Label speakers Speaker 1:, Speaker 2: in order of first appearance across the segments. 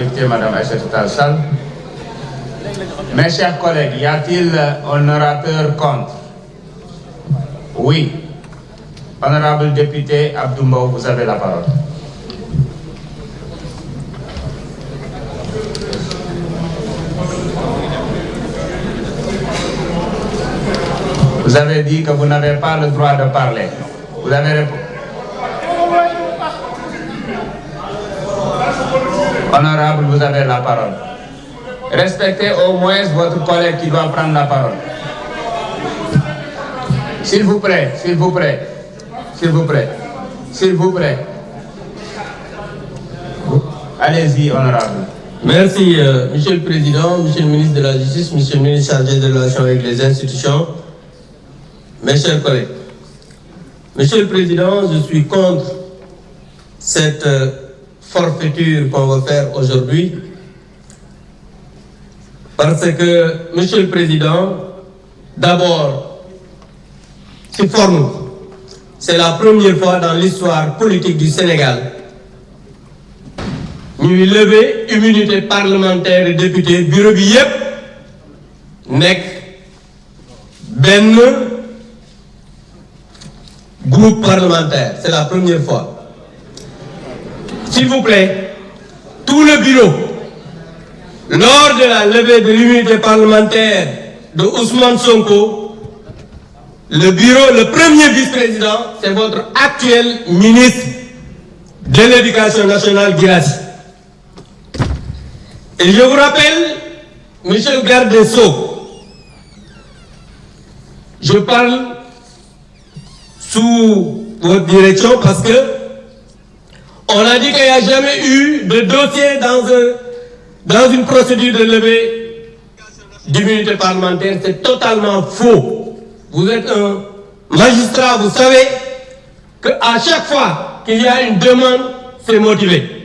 Speaker 1: Madame Aïssatou Tall Sall. Mes chers collègues, y a-t-il un orateur contre? Oui. Honorable député Abdou Mbow, vous avez la parole. Vous avez dit que vous n'avez pas le droit de parler. Vous avez répondu. Honorable, vous avez la parole. Respectez au moins votre collègue qui doit prendre la parole. S'il vous plaît, s'il vous plaît, s'il vous plaît, s'il vous plaît. Allez-y, honorable.
Speaker 2: Merci, Monsieur le Président, Monsieur le ministre de la Justice, Monsieur le ministre chargé de la relation avec les institutions, mes chers collègues. Monsieur le Président, je suis contre cette forfaiture qu'on va faire aujourd'hui parce que, Monsieur le Président, d'abord, c'est la première fois dans l'histoire politique du Sénégal ñuy lever immunité parlementaire et député bureau bi yépp nekk benn groupe parlementaire. C'est la première fois. S'il vous plaît, tout le bureau, lors de la levée de l'immunité parlementaire de Ousmane Sonko, le bureau, le premier vice-président, c'est votre actuel ministre de l'Éducation nationale, Guirassy. Et je vous rappelle, monsieur le garde des Sceaux, je parle sous votre direction parce que on a dit qu'il n'y a jamais eu de dossier dans une procédure de levée d'immunité parlementaire. C'est totalement faux. Vous êtes un magistrat, vous savez qu'à chaque fois qu'il y a une demande, c'est motivé.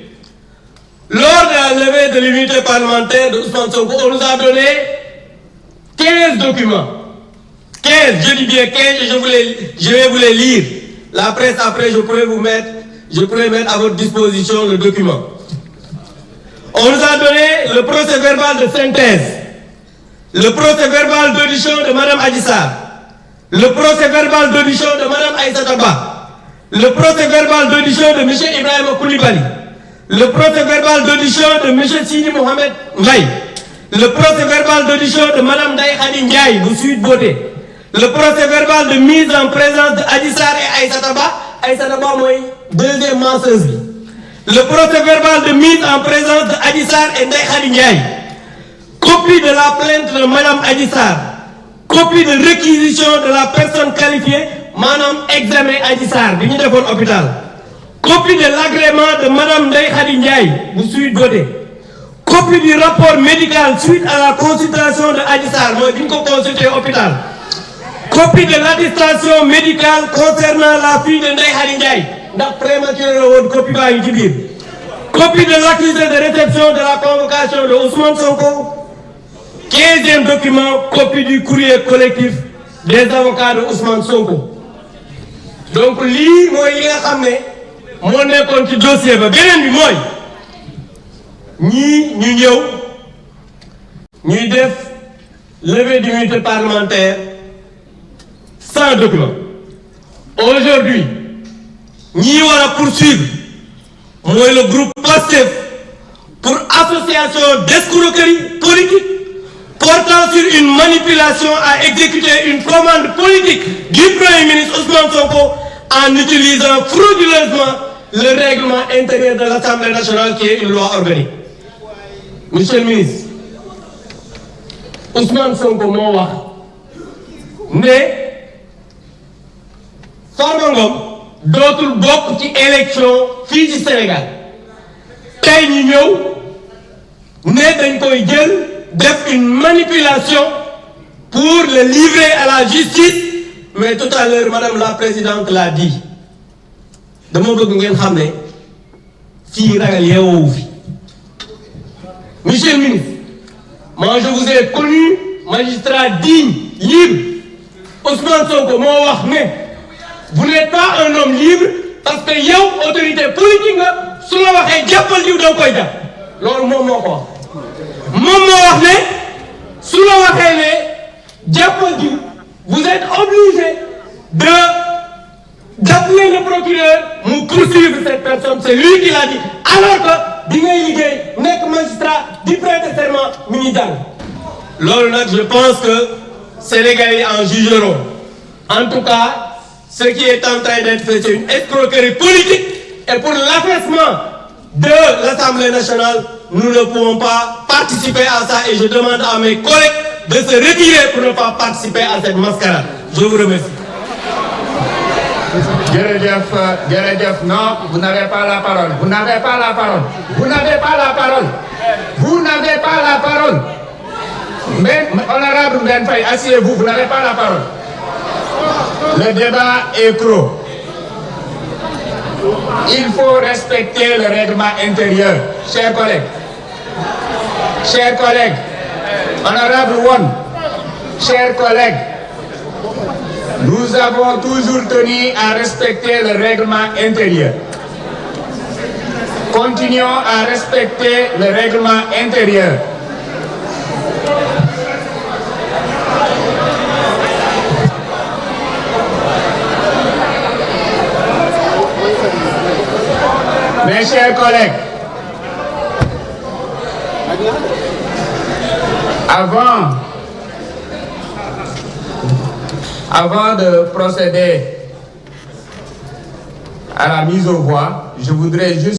Speaker 2: Lors de la levée de l'immunité parlementaire de Ousmane Sonko, on nous a donné 15 documents. 15, je dis bien 15, et je vais vous les lire. La presse, après, je pourrais mettre à votre disposition le document. On nous a donné le procès verbal de synthèse, le procès verbal d'audition de Mme Adji Sarr, le procès verbal d'audition de Mme Aïssata Ba, le procès verbal d'audition de M. Ibrahima Koulibaly, le procès verbal d'audition de M. Sidi Mohamed Mbaye, le procès verbal d'audition de Mme Ndeye Khady Ndiaye, vous suite beauté, le procès verbal de mise en présence de Adji Sarr et Aïssata Ba mooy deuxième menseuse bi, le procès verbal de mise en présence de Adji Sarr et Ndeye Khady Ndiaye, copie de la plainte de Mme Adji Sarr, copie de réquisition de la personne qualifiée, maanaam examen Adji Sarr bi ñu defoon hôpital, copie de l'agrément de Mme Ndeye Khady Ndiaye bu Sweet Beauté, copie du rapport médical suite à la consultation de Adji Sarr mooy bi ñu ko consulté hôpital, copie de l'attestation médicale concernant la fille de Ndeye Khady Ndiaye ndax prématuré la woon, copie baa ngi ci biir, copie de l'accusé de réception de la convocation de Ousmane Sonko, 15e document, copie du courrier collectif des avocats de Ousmane Sonko. Donc lii mooy li nga xam ne moo nekkoon ci dossier ba. Beneen bi mooy ñii ñu ñëw ñuy def levée d'immunité parlementaire sans document. Aujourd'hui ñii war a poursuivre mooy le groupe PASTEF pour association d'escroquerie politique portant sur une manipulation à exécuter une commande politique du Premier ministre Ousmane Sonko en utilisant frauduleusement le règlement intérieur de l'Assemblée nationale qui est une loi organique. Monsieur le ministre, Ousmane Sonko moo wax ne Farba Ngom dootul bokk ci élection fii ci Sénégal. Tey ñu ñëw ne dañ koy jël def une manipulation pour le livrer à la justice, mais tout à l'heure madame la présidente l'a dit. dama bëgg ngeen xam ne fii ragal yeewoo fi. Monsieur le ministre, moi je vous ai connu magistrat digne, libre. Ousmane Sonko moo wax ne vous n'êtes pas un homme libre parce que yow autorité politique nga su la waxee jàppal diw danga koy jàpp. loolu moom moo ko wax moom moo wax ne su la waxee ne jàppal ji vous êtes obligé d'appeler le procureur mu poursuivre cette personne c'est lui qui l'a dit alors que bi ngay liggéey nekk magistrat di prêter serment mi ngi jàng loolu nag je pense que Sénégalais en jugeront en tout cas ce qui est en train d'être fait c'est une escroquerie politique et pour l'affaissement de l'Assemblée nationale nous ne pouvons pas participer à ça et je demande à mes collègues de se retirer pour ne pas participer à cette mascarade. Je vous remercie.
Speaker 1: Jërëjëf, non, vous n'avez pas la parole. Vous n'avez pas la parole. Vous n'avez pas la parole. Vous n'avez pas la parole. Mais, honorable Ben Faye, asseyez-vous, vous n'avez pas la parole. Le débat est clos. Il faut respecter le règlement intérieur, chers collègues. Chers collègues, honorable Won, chers collègues, nous avons toujours tenu à respecter le règlement intérieur. Continuons à respecter le règlement intérieur. Mes chers collègues, avant de procéder à la mise aux voix, je voudrais juste